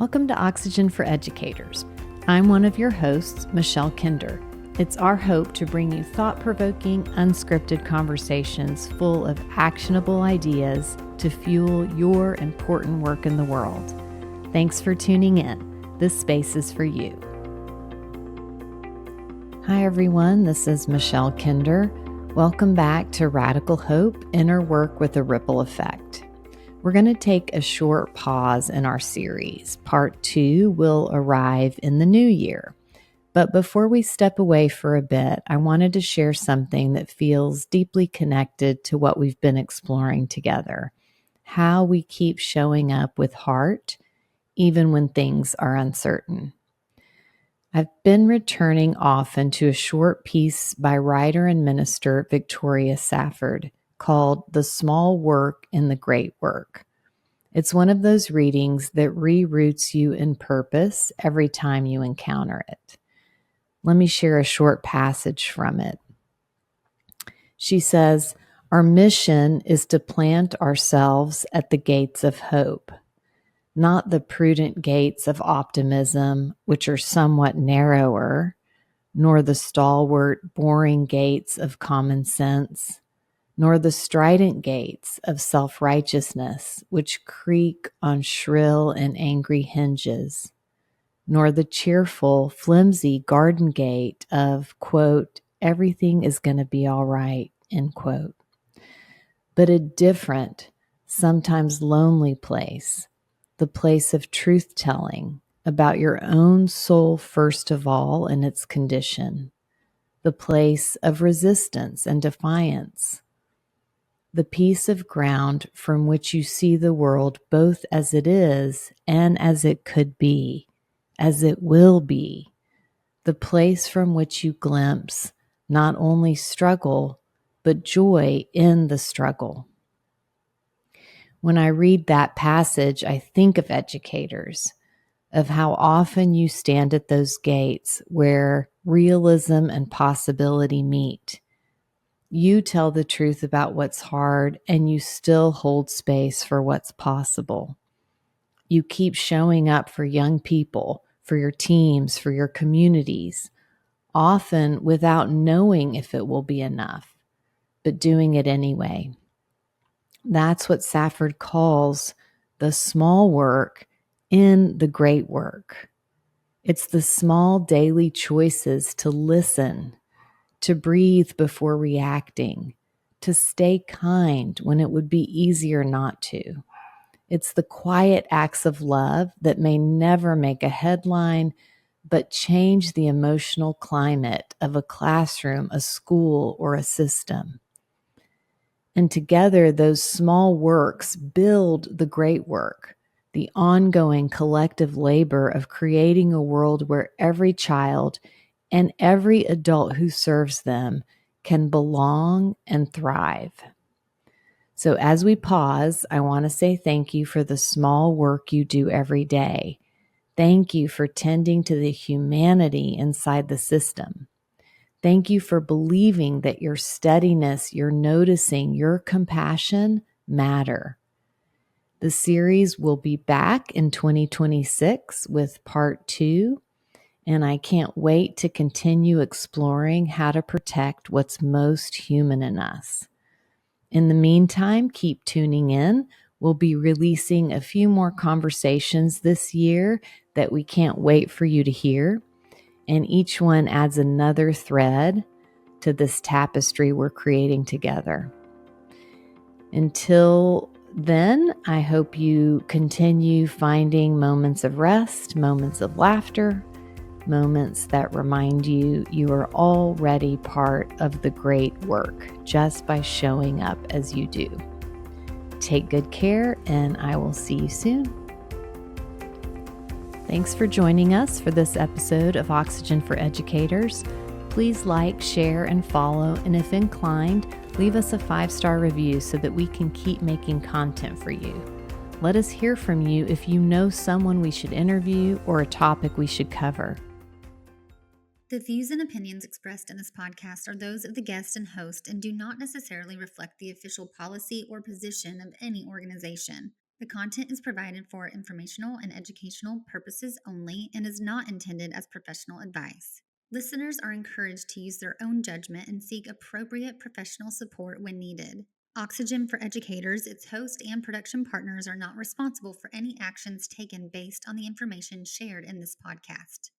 Welcome to Oxygen for Educators. I'm one of your hosts, Michelle Kinder. It's our hope to bring you thought-provoking, unscripted conversations full of actionable ideas to fuel your important work in the world. Thanks for tuning in. This space is for you. Hi everyone, this is Michelle Kinder. Welcome back to Radical Hope, Inner Work with a Ripple Effect. We're going to take a short pause in our series. Part 2 will arrive in the new year. But before we step away for a bit, I wanted to share something that feels deeply connected to what we've been exploring together. How we keep showing up with heart, even when things are uncertain. I've been returning often to a short piece by writer and minister Victoria Safford called The Small Work in the Great Work. It's one of those readings that reroutes you in purpose every time you encounter it. Let me share a short passage from it. She says, "Our mission is to plant ourselves at the gates of hope, not the prudent gates of optimism, which are somewhat narrower, nor the stalwart, boring gates of common sense, nor the strident gates of self-righteousness, which creak on shrill and angry hinges, nor the cheerful, flimsy garden gate of, quote, everything is going to be all right, end quote, but a different, sometimes lonely place, the place of truth-telling about your own soul first of all and its condition, the place of resistance and defiance, the piece of ground from which you see the world both as it is and as it could be, as it will be, the place from which you glimpse not only struggle, but joy in the struggle." When I read that passage, I think of educators, of how often you stand at those gates where realism and possibility meet. You tell the truth about what's hard, and you still hold space for what's possible. You keep showing up for young people, for your teams, for your communities, often without knowing if it will be enough, but doing it anyway. That's what Safford calls the small work in the great work. It's the small daily choices to listen, to breathe before reacting, to stay kind when it would be easier not to. It's the quiet acts of love that may never make a headline, but change the emotional climate of a classroom, a school, or a system. And together, those small works build the great work, the ongoing collective labor of creating a world where every child and every adult who serves them can belong and thrive. So as we pause, I want to say thank you for the small work you do every day. Thank you for tending to the humanity inside the system. Thank you for believing that your steadiness, your noticing, your compassion matter. The series will be back in 2026 with part 2. And I can't wait to continue exploring how to protect what's most human in us. In the meantime, keep tuning in. We'll be releasing a few more conversations this year that we can't wait for you to hear. And each one adds another thread to this tapestry we're creating together. Until then, I hope you continue finding moments of rest, moments of laughter, moments that remind you you are already part of the great work just by showing up as you do. Take good care, and I will see you soon. Thanks for joining us for this episode of Oxygen for Educators. Please like, share, and follow, and if inclined, leave us a 5-star review so that we can keep making content for you. Let us hear from you if you know someone we should interview or a topic we should cover. The views and opinions expressed in this podcast are those of the guest and host and do not necessarily reflect the official policy or position of any organization. The content is provided for informational and educational purposes only and is not intended as professional advice. Listeners are encouraged to use their own judgment and seek appropriate professional support when needed. Oxygen for Educators, its host, and production partners are not responsible for any actions taken based on the information shared in this podcast.